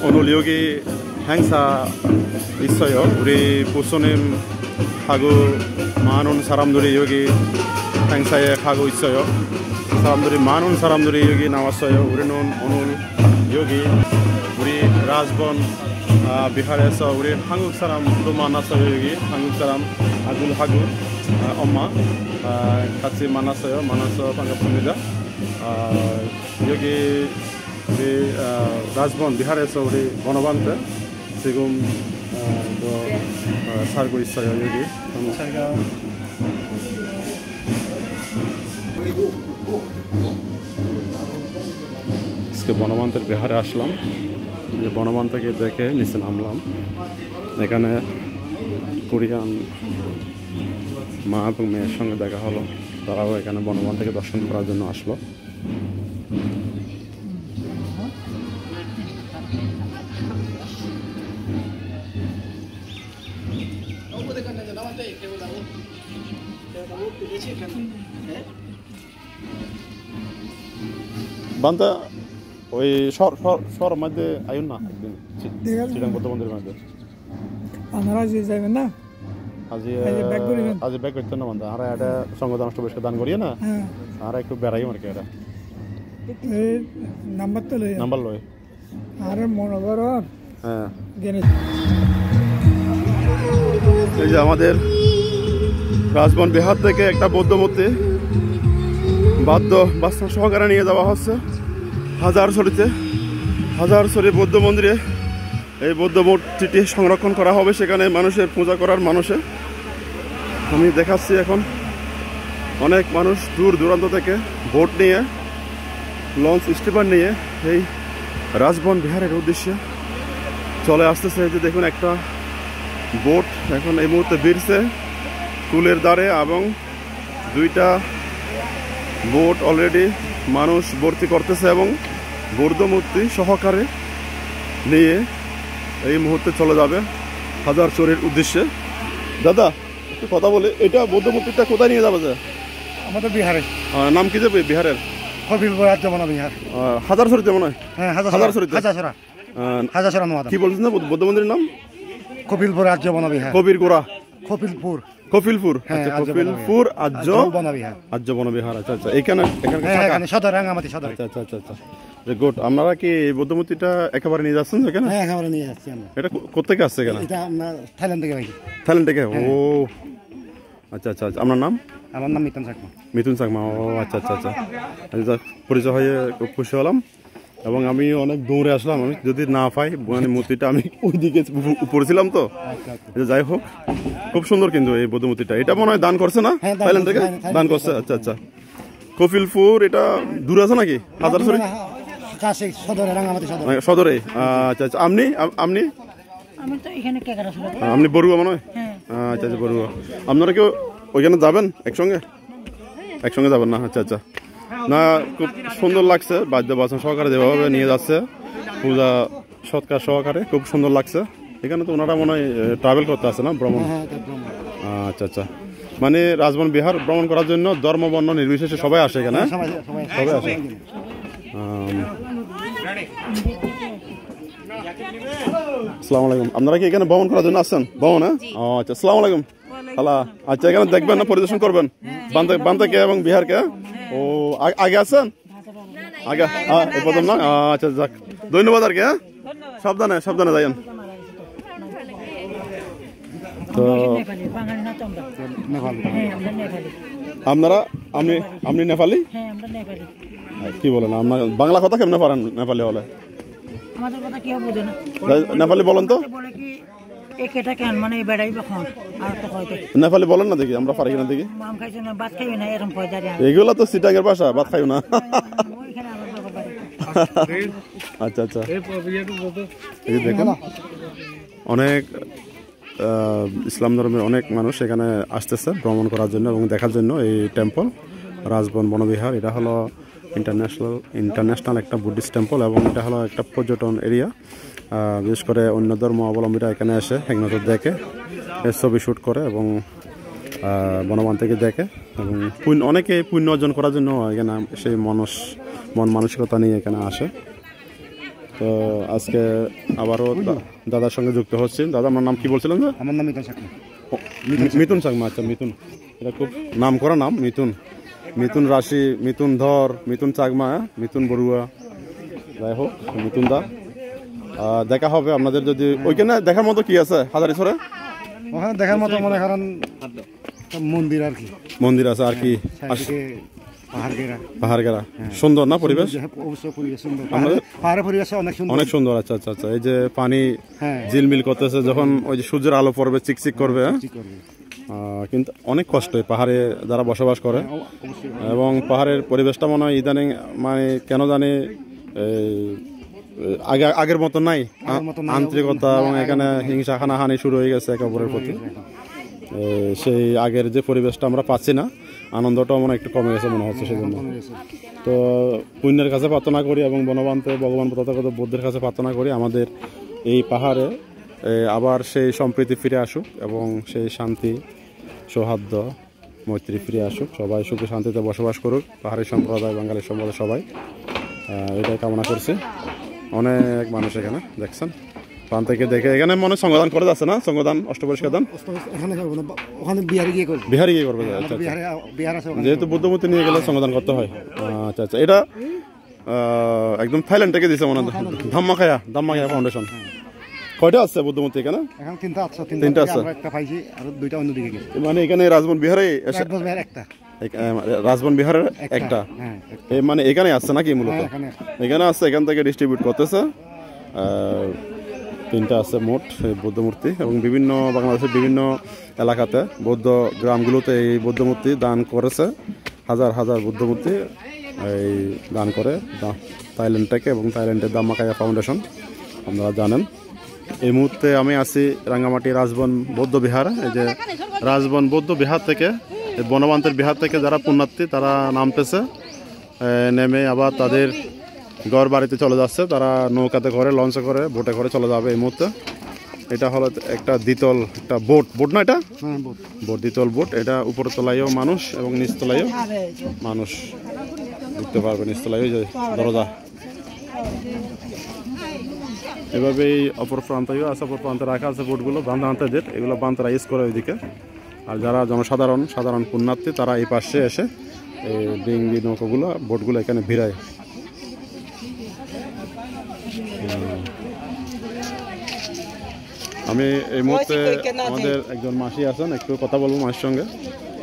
오늘 여기 행사 있어요. 우리 부모님 하고 많은 사람들이 여기 행사에 가고 있어요. 많은 사람들이 여기 나왔어요. 우리는 오늘 여기 우리 라즈본 비하르에서 우리 한국 사람도 만났어요. 여기 한국 사람 아들하고 엄마 같이 만났어요. 만나서 반갑습니다. 여기 우리 라즈본 비하르에서 우리 보나반테 지금 살고 있어요. 여기 제가 আজকে বনবান্তের বিহারে আসলাম। যে বনবান্তকে দেখে নিচে নামলাম। এখানে কোরিয়ান মা এবং মেয়ের সঙ্গে দেখা হলো। তারাও এখানে বনবান্তকে দর্শন করার জন্য আসলো। বান্দা ওই শহর মধ্যে আইন না একদিন চিটাং বৌদ্ধ মন্দিরের মধ্যে আপনারা যে যাবেন না আজ ব্যাক করতে না বান্দা আর এটা সংগঠন রাষ্ট্র দান করিয়ে না আর একটু বেড়াই আর কি এটা নাম্বার লয় আর মনোবর হ্যাঁ এই যে আমাদের রাজবন বিহার থেকে একটা বৌদ্ধ মূর্তি বাস্তা সহকারে নিয়ে যাওয়া হচ্ছে হাজারছড়ি বৌদ্ধ মন্দিরে। এই বৌদ্ধ মূর্তিটি সংরক্ষণ করা হবে সেখানে মানুষের পূজা করার মানুষে। আমি দেখাচ্ছি এখন অনেক মানুষ দূর দূরান্ত থেকে বোট নিয়ে লঞ্চ স্টিমার নিয়ে এই রাজবন বিহারের উদ্দেশ্যে চলে আসতেছে। যে দেখুন একটা বোট এখন এই মুহূর্তে ভিড়ছে কুলের দ্বারে এবং দুইটা বোট অলরেডি মানুষ ভর্তি করতেছে এবং বৌদ্ধ মূর্তি সহকারে নিয়ে এই মুহূর্তে চলে যাবে হাজারছড়ির উদ্দেশ্যে। দাদা একটু কথা বলে, এটা বৌদ্ধ মূর্তিটা কোথায় নিয়ে যাবে? আমাদের বিহারে। নাম কি যাবে বিহারের? কপিলপুর রাজ্যবন বিহার। হাজারছড়িতে মনে হয়? হ্যাঁ হাজারছড়িতে। হাজারছড়া কি বলছেন না বৌদ্ধ মন্দিরের নাম? কপিলপুর রাজ্যবন বিহার। কপিলপুর কপিলপুর আর্য বনবিহার। আচ্ছা আচ্ছা এখানে সদর রাঙ্গামাটি সদর। আচ্ছা আচ্ছা আচ্ছা গুড। আপনারা কি এই বৌদ্ধ মূর্তিটা একেবারে নিয়ে যাচ্ছেন এখানে? হ্যাঁ একেবারে নিয়ে যাচ্ছি আমরা। এটা কোথেকে আসছে এখানে? এটা আমরা থাইল্যান্ড থেকে ভাই। থাইল্যান্ড থেকে? ও আচ্ছা আচ্ছা আচ্ছা। আপনার নাম? আমার নাম মিথুন চাকমা। ও আচ্ছা আচ্ছা আচ্ছা আচ্ছা পরিচয় হয়ে খুব খুশি হলাম এবং আমি অনেক দৌড়ে আসলাম। আমি যদি না পাই মানে মূর্তিটা আমি ওইদিকে উপরে ছিলাম তো। যাই হোক খুব সুন্দর কিন্তু এই বৌদ্ধ মূর্তিটা। এটা মনে হয় দান করছে না থাইল্যান্ড থেকে? দান করছে। আচ্ছা আচ্ছা কপিলপুর এটা দূর আছে নাকি? হাজারছড়ি সদরে। আচ্ছা আচ্ছা আপনি বড়ুয়া মনে হয়? আচ্ছা আচ্ছা বড়ুয়া। আপনারা কেউ ওইখানে যাবেন একসঙ্গে যাবেন না? আচ্ছা আচ্ছা না খুব সুন্দর লাগছে বাদ্য বাসন সহকারে যেভাবে নিয়ে যাচ্ছে পূজা সৎকার সহকারে খুব সুন্দর লাগছে। এখানে তো ওনারা মনে হয় ট্রাভেল করতে আসে না ভ্রমণ? আচ্ছা আচ্ছা মানে রাজবন বিহার ভ্রমণ করার জন্য ধর্ম বর্ণ নির্বিশেষে সবাই আসে এখানে? সবাই আসে। আসসালামু আলাইকুম। আপনারা কি এখানে ভ্রমণ করার জন্য আসছেন? ভ্রমণ? হ্যাঁ আচ্ছা আসসালামু আলাইকুম। হ্যালো আচ্ছা এখানে দেখবেন না পরিদর্শন করবেন বান্তাকে এবং বিহারকে? ও আগে আসছেন? আগে প্রথম না? আচ্ছা যাক ধন্যবাদ আর কি। হ্যাঁ সাবধানে যাইয়েন। তো আপনারা আপনি নেপালি? কি বলেন আপনার বাংলা কথা কেমনে পারেন? নেপালি হলে নেপালি বলেন তো। নেপালি বলেন না দেখি, আমরা পারি কিনা দেখি। এগুলো তো সিটাঙের ভাষা, ভাত খাইও না। আচ্ছা আচ্ছা দেখুন অনেক ইসলাম ধর্মের অনেক মানুষ এখানে আসতেছে ভ্রমণ করার জন্য এবং দেখার জন্য এই টেম্পল রাজবন বনবিহার। এটা হলো ইন্টারন্যাশনাল একটা বুদ্ধিস্ট টেম্পল এবং এটা হলো একটা পর্যটন এরিয়া। বিশেষ করে অন্য ধর্ম অবলম্বীরা এখানে এসে হেকনজর দেখে ছবি শ্যুট করে এবং বনবান থেকে দেখে এবং অনেকে পুণ্য অর্জন করার জন্য এখানে সেই মন মানসিকতা নিয়ে এখানে আসে। তো আজকে আবারও দাদার সঙ্গে যুক্ত হচ্ছি। দাদা, আমার নাম কি বলছিলেন? যে আমার নাম মিতন চাকমা। মিথুন চাকমা। আচ্ছা, মিথুন, এটা খুব নাম করা নাম, মিথুন। মিথুন রাশি, মিথুন ধর, মিথুন চাকমা, মিথুন বড়ুয়া। যাই হোক, মিথুন দা, দেখা হবে আপনাদের। যদি ওইখানে দেখার মতো কি আছে হাজারীছড়ে? ওখানে দেখার মতো মনে করেন মন্দির আর কি, মন্দির আছে আর কি, পাহাড় গেরা। সুন্দর না পরিবেশ? অবশ্যই পরিবেশ সুন্দর, পাহাড়ের পরিবেশ অনেক সুন্দর, অনেক সুন্দর। আচ্ছা আচ্ছা আচ্ছা, এই যে পানি ঝিলমিল করতেছে, যখন ওই যে সূর্যের আলো পড়বে চিকচিক করবে। কিন্তু অনেক কষ্ট পাহাড়ে যারা বসবাস করে, এবং পাহাড়ের পরিবেশটা মনে হয় ইদানিং মানে কেন জানি আগের মতো নাই, আন্তরিকতা, এবং এখানে হিংসা হানাহানি শুরু হয়ে গেছে একে অপরের প্রতি। সেই আগের যে পরিবেশটা আমরা পাচ্ছি না, আনন্দটাও মনে একটু কমে গেছে মনে হচ্ছে। সেজন্য তো পুণ্যের কাছে প্রার্থনা করি, এবং বনবান্তে ভগবান তথাগত বুদ্ধের কাছে প্রার্থনা করি আমাদের এই পাহাড়ে আবার সেই সম্প্রীতি ফিরে আসুক, এবং সেই শান্তি, সৌহার্দ্য, মৈত্রী ফিরে আসুক। সবাই সুখে শান্তিতে বসবাস করুক, পাহাড়ি সম্প্রদায়, বাঙালি সম্প্রদায় সবাই, এটাই কামনা করছি। অনেক মানুষ এখানে দেখছেন, প্রাণ থেকে দেখে এখানে মনে সংগদান করে যাচ্ছে না? সংগদান, অষ্টপরিষ্কার দান বিহারে গিয়ে করবে। আচ্ছা, যেহেতু বুদ্ধমূর্তি নিয়ে গেলে সংগদান করতে হয়। আচ্ছা আচ্ছা, এটা একদম থাইল্যান্ড থেকে দিচ্ছে মনে হয়, ধাম্মাখায়া ফাউন্ডেশন। কয়টা আছে বুদ্ধমূর্তি এখানে? তিনটা আছে, মানে এখানে রাজবন বিহারে, রাজবন বিহারের একটা, মানে এখানে আসছে নাকি মূলত? এখানে আসছে, এখান থেকে ডিস্ট্রিবিউট করতেছে। তিনটা আছে মোট বৌদ্ধ মূর্তি, এবং বিভিন্ন বাংলাদেশের বিভিন্ন এলাকাতে বৌদ্ধ গ্রামগুলোতে এই বৌদ্ধ মূর্তি দান করেছে। হাজার হাজার বৌদ্ধ মূর্তি এই দান করে থাইল্যান্ড থেকে, এবং থাইল্যান্ডের ধাম্মাখায়া ফাউন্ডেশন, আপনারা জানেন। এই মুহূর্তে আমি আছি রাঙ্গামাটি রাজবন বৌদ্ধ বিহার। এই যে রাজবন বৌদ্ধ বিহার থেকে, বনবান্তের বিহার থেকে যারা পুণ্যার্থী তারা নামতেছে, নেমে আবার তাদের ঘর বাড়িতে চলে যাচ্ছে। তারা নৌকাতে করে, লঞ্চে করে, বোটে করে চলে যাবে এই মুহূর্তে। এটা হলো একটা দ্বিতল, একটা বোট না, এটা বোট, দ্বিতল বোট। এটা উপর তলায়ও মানুষ এবং নিচ তলায়ও মানুষ ঢুকতে পারবে। নিচ তলায়ও যে দরজা, এভাবেই অপর প্রান্তেও আছে, অপর প্রান্তে রাখা আছে বোটগুলো, বান্ধাদের, এগুলো বান্ধারা ইউজ করে ওইদিকে। আর যারা সাধারণ পুণ্যার্থী তারা এই পাশে এসে এই ডিঙ্গি নৌকাগুলো, বোটগুলো এখানে ভিড়ায়। আমি এই মুহূর্তে আমাদের একজন মাসি আছেন, একটু কথা বলবো মাসির সঙ্গে।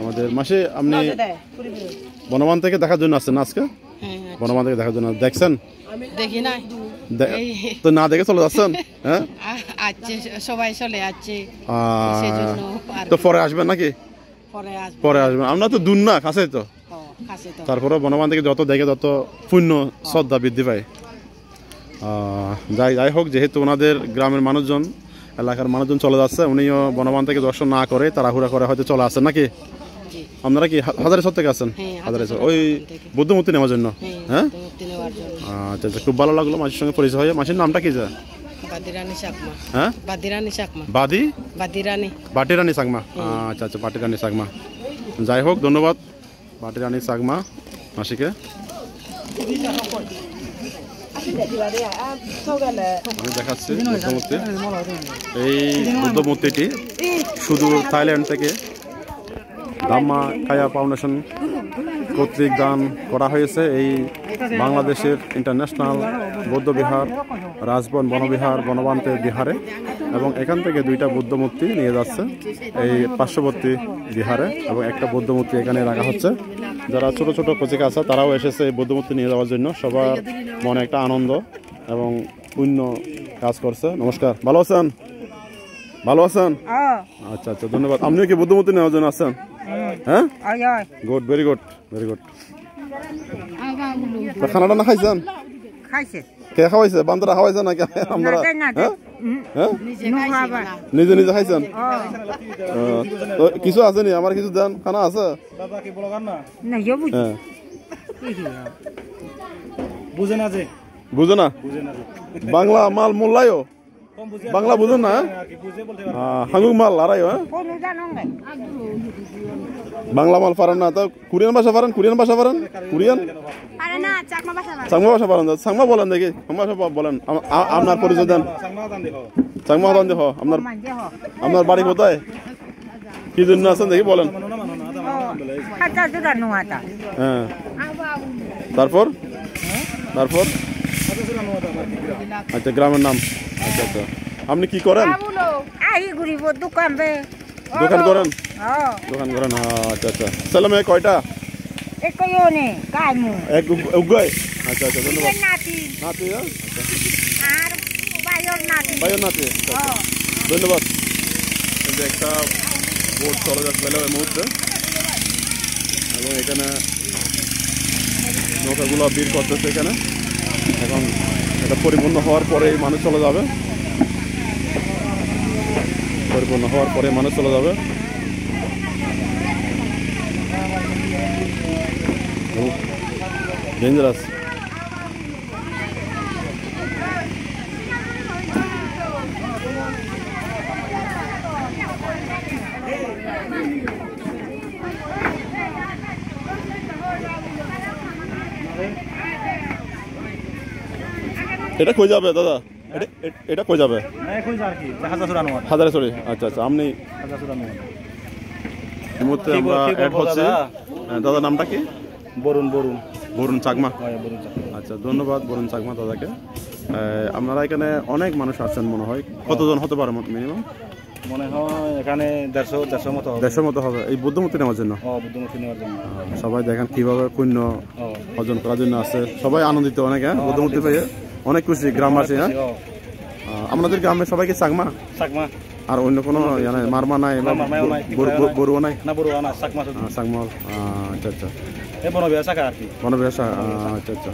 আমাদের মাসি, আপনি বনবান থেকে দেখার জন্য আসছেন আজকে? বনবান থেকে দেখার জন্য দেখছেন? দেখি নাই তো, না দেখে চলে যাচ্ছেন? হ্যাঁ, সবাই চলে যাচ্ছে, তো পরে আসবেন নাকি? পরে আসবেন, আমরা তো দূর না, কাছে তো। তারপরে বনবান থেকে যত দেখে তত পুণ্য শ্রদ্ধা বৃদ্ধি পায়। যাই হোক, যেহেতু ওনাদের গ্রামের মানুষজন, এলাকার মানুষজন চলে যাচ্ছে, উনিও বনবান থেকে দর্শন না করে তাড়াহুড়া করে হয়তো চলে আসছেন নাকি? আপনারা কি হাজারীছড় থেকে আছেন? হাজারীছড় ওই বৌদ্ধ মূর্তি নেওয়ার জন্য? হ্যাঁ, আচ্ছা আচ্ছা, খুব ভালো লাগলো মাসির সঙ্গে পরিচয় হয়ে। মাসির নামটা কি? হ্যাঁ, বাটিরানী চাকমা। আচ্ছা আচ্ছা, বাটিরানী চাকমা। যাই হোক, ধন্যবাদ বাটিরানী চাকমা মাসিকে। আমি দেখাচ্ছি বুদ্ধমূর্তি। এই বুদ্ধমূর্তিটি শুধু থাইল্যান্ড থেকে ধাম্মাখায়া ফাউন্ডেশন কর্তৃক দান করা হয়েছে। এই বাংলাদেশের ইন্টারন্যাশনাল বৌদ্ধ বিহার, রাজবন বনবিহার, বনবান্তের বিহারে, এবং এখান থেকে দুইটা বুদ্ধ মূর্তি নিয়ে যাচ্ছে এই পার্শ্ববর্তী বিহারে, এবং একটা বৌদ্ধ মূর্তি এখানে রাখা হচ্ছে। যারা ছোট ছোট কচিকা আছে তারাও এসেছে এই বৌদ্ধ মূর্তি নিয়ে যাওয়ার জন্য। সবার মনে একটা আনন্দ এবং পুণ্য কাজ করছে। নমস্কার, ভালো আছেন? ভালো আছেন? আচ্ছা আচ্ছা, ধন্যবাদ। আপনিও কি বুদ্ধ মূর্তি নেওয়ার জন্য আসছেন? হ্যাঁ, good, very good, very good. খানাটা না খাইছেন? কে খাওয়াইছে? বান্দরা খাওয়াইছে নাকি আপনারা? নিজে নিজে খাইছেন? কিছু আছে নি? আমার কিছু দেন, খানা আছে? বুঝে না বাংলা মাল মোল্লায়ও বাংলা বুঝুন না হাঙ্গুক মাল আড়াই বাংলা মাল পারেন না তো কোরিয়ান ভাষা পারেন কোরিয়ান কোরিয়ান চাংমা ভাষা পারেন চাংমা বলেন দেখি চাংমা ভাষা বলেন আপনার পরিচয় দেন চাংমা দান দেখো আপনার বাড়ি কোথায় কি জন্য আছেন দেখি বলেন হ্যাঁ তারপর আচ্ছা গ্রামের নাম আচ্ছা আচ্ছা আপনি কি করেন দোকান করেন আচ্ছা আচ্ছা ছেলে মেয়ে কয়টা এক উগাই আচ্ছা আচ্ছা ধন্যবাদ নাতি ভাইয়ের নাতি ধন্যবাদ একটা বোট চলে যাচ্ছে এই মুহূর্তে এবং এখানে নৌকাগুলো ভিড় করতেছে এখানে এখন এটা পরিপূর্ণ হওয়ার পরেই মানুষ চলে যাবে ডেঞ্জারাস এটা কই যাবে দাদা এটা কই যাবে হাজারছড়ি আচ্ছা আচ্ছা আপনি এই মুহূর্তে আমরা অ্যাড হচ্ছে দাদার নামটা কি বরুণ চাকমা আচ্ছা ধন্যবাদ বরুণ চাকমা দাদাকে আপনারা এখানে অনেক মানুষ আসছেন মনে হয় কতজন হতে পারে মিনিমাম মনে হয় এখানে 150 মতো হবে এই বুদ্ধমূর্তি নেওয়ার জন্য সবাই দেখেন কিভাবে পুণ্য অর্জন করার জন্য আসছে সবাই আনন্দিত অনেক বুদ্ধমূর্তি পেয়ে অনেক খুশি গ্রামবাসী আপনাদের গ্রামে সবাইকে চাকমা আর অন্য কোনো মারমা নাই বড়ুয়া নাই চাকমা আচ্ছা আচ্ছা বনবিহার আচ্ছা আচ্ছা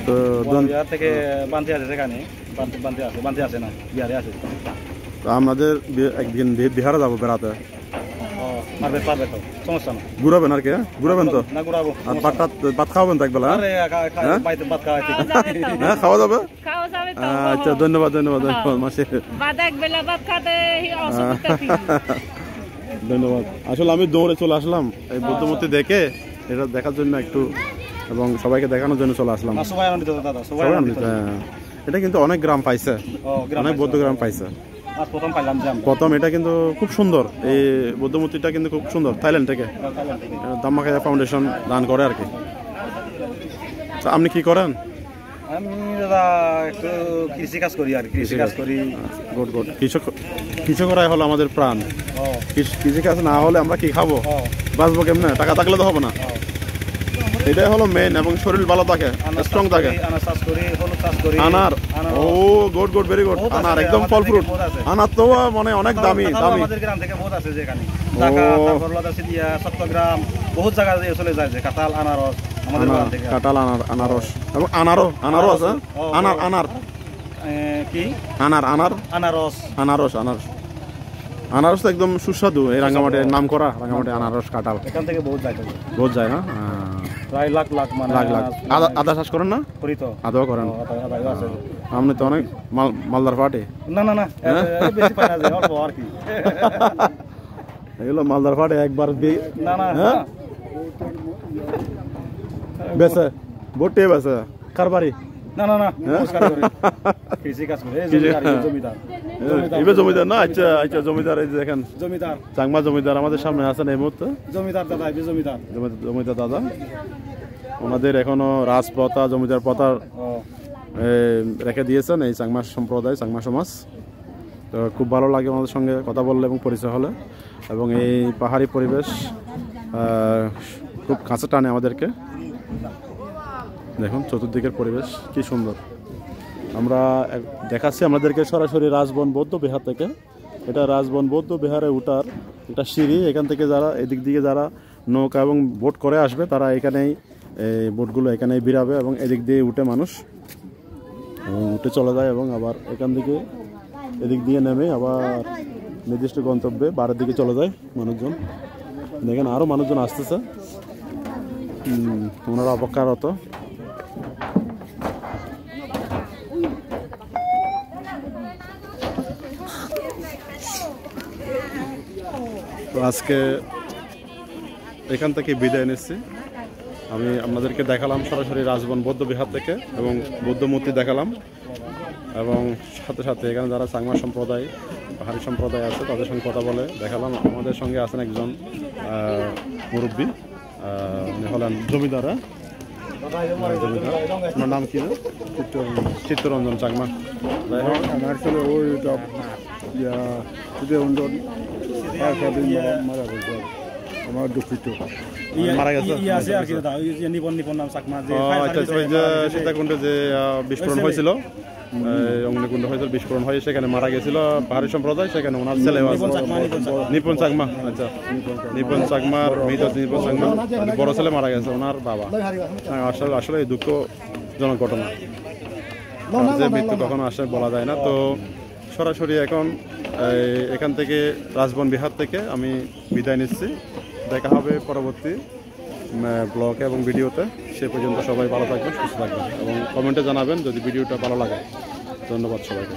তো থেকে বান্তি আছে সেখানে বান্তি আছে না বিহারে আছে আমাদের একদিন বিহারে যাবো বেড়াতে সমস্যা না ঘুরাবেন আর কি ঘুরাবেন তো আর ভাত খাওয়াবেন তো একবেলা হ্যাঁ খাওয়া যাবে আচ্ছা ধন্যবাদ মাসে ধন্যবাদ আসলে আমি দৌড়ে চলে আসলাম এই বুদ্ধমূর্তি দেখে এটা দেখার জন্য একটু এবং সবাইকে দেখানোর জন্য চলে আসলাম এটা কিন্তু অনেক গ্রাম পাইছে অনেক বৌদ্ধ গ্রাম পাইছে প্রথম এটা কিন্তু খুব সুন্দর এই বুদ্ধমূর্তিটা কিন্তু খুব সুন্দর থাইল্যান্ড থেকে দাম্মাখায়া ফাউন্ডেশন দান করে আর কি আপনি কি করেন আমি দাদা একটু কৃষিকাজ করি কৃষকরাই হলো আমাদের প্রাণ কৃষিকাজ না হলে আমরা কি খাবো বাঁচবো কেমনে টাকা থাকলে তো হবে না এটাই হলো মেন এবং শরীর ভালো থাকে স্ট্রং থাকে আনার ও গুড ভেরি গুড আনার একদম ফল ফ্রুট আনার তো মানে অনেক দামি আমাদের গ্রাম থেকে বহুত আছে যেখানে ঢাকা তারপর লাদাসিদিয়া চট্টগ্রাম বহুত জায়গা দিয়ে চলে যায় যে কাঁঠাল আনারস আমাদের গ্রাম থেকে কাঁঠাল আনারস এবং আনারও আছে আনার কি আনারস আনারস তো একদম সুস্বাদু এই রাঙ্গামাটির নাম করা রাঙ্গামাটি আনারস কাঁঠাল এখান থেকে বহুত যায় না প্রায় লাখ মানে লাখ আদা চাষ করেন না করি তো আদাও করেন আপনি তো অনেক মালদার পার্টি না বেশি পাই না যে অল্প আর কি এগুলো মালদার পার্টি একবার না বেছে ভোটে বেছে কার বাড়ি না কৃষিকাজ করে জমিদার না আচ্ছা জমিদার এই যে দেখেন চাকমা জমিদার আমাদের সামনে আছেন এই মুহূর্তে জমিদার দাদা ওনাদের এখনো রাজপ্রথা জমিদার প্রথা রেখে দিয়েছেন এই চাকমা সম্প্রদায় চাকমা সমাজ তো খুব ভালো লাগে আমাদের সঙ্গে কথা বললে এবং পরিচয় হলে এবং এই পাহাড়ি পরিবেশ খুব কাছে টানে আমাদেরকে দেখুন চতুর্দিকের পরিবেশ কি সুন্দর আমরা দেখাচ্ছি আমাদেরকে সরাসরি রাজবন বৌদ্ধ বিহার থেকে এটা রাজবন বৌদ্ধ বিহারে উঠার একটা সিঁড়ি এখান থেকে যারা এদিক দিকে যারা নৌকা এবং বোট করে আসবে তারা এখানেই এই বোটগুলো এখানেই বেরাবে এবং এদিক দিয়ে উঠে মানুষ উঠে চলে যায় এবং আবার এখান থেকে এদিক দিয়ে নেমে আবার নির্দিষ্ট গন্তব্যে বাড়ির দিকে চলে যায় মানুষজন দেখেন আরও মানুষজন আসতেছে ওনারা অপেক্ষারত আজকে এখান থেকে বিদায় নিচ্ছি। আমি আপনাদেরকে দেখালাম সরাসরি রাজবন বৌদ্ধ বিহার থেকে এবং বৌদ্ধ মূর্তি দেখালাম, এবং সাথে সাথে এখানে যারা চাংমা সম্প্রদায়, পাহাড়ি সম্প্রদায় আছে তাদের সঙ্গে কথা বলে দেখালাম। আমাদের সঙ্গে আছেন একজন মুরব্বী, উনি হলেন জমিদারা। জমিদার, আপনার নাম কি? না চিত্তরঞ্জন চাংমা। যাই হোক, আমার ছেলে ওইটা চিত্তরঞ্জন মারা গেছে, আমার দুঃখিত। মারা গেছে। আছে আর কি দাদা, ওই যে নিপন নাম চাকমা যে আচ্ছা, ওই যে সীতাকুণ্ডে যে বিস্ফোরণ হয়েছিল, অগ্নিকুণ্ড হয়েছিল, বিস্ফোরণ হয়ে সেখানে মারা গেছিল পাহাড়ি সম্প্রদায়, সেখানে ওনার ছেলে নিপন চাকমা। আচ্ছা, নিপন চাকমার মৃত নিপন চাকমা বড় ছেলে মারা গেছে, ওনার বাবা। আসলে আসলে এই দুঃখজনক ঘটনা, যে মৃত্যু কখনো আসে বলা যায় না। তো সরাসরি এখন এখান থেকে রাজবন বিহার থেকে আমি বিদায় নিচ্ছি। দেখা হবে পরবর্তী ব্লগে এবং ভিডিওতে। সে পর্যন্ত সবাই ভালো থাকবেন, সুস্থ থাকবেন এবং কমেন্টে জানাবেন যদি ভিডিওটা ভালো লাগে। ধন্যবাদ সবাইকে।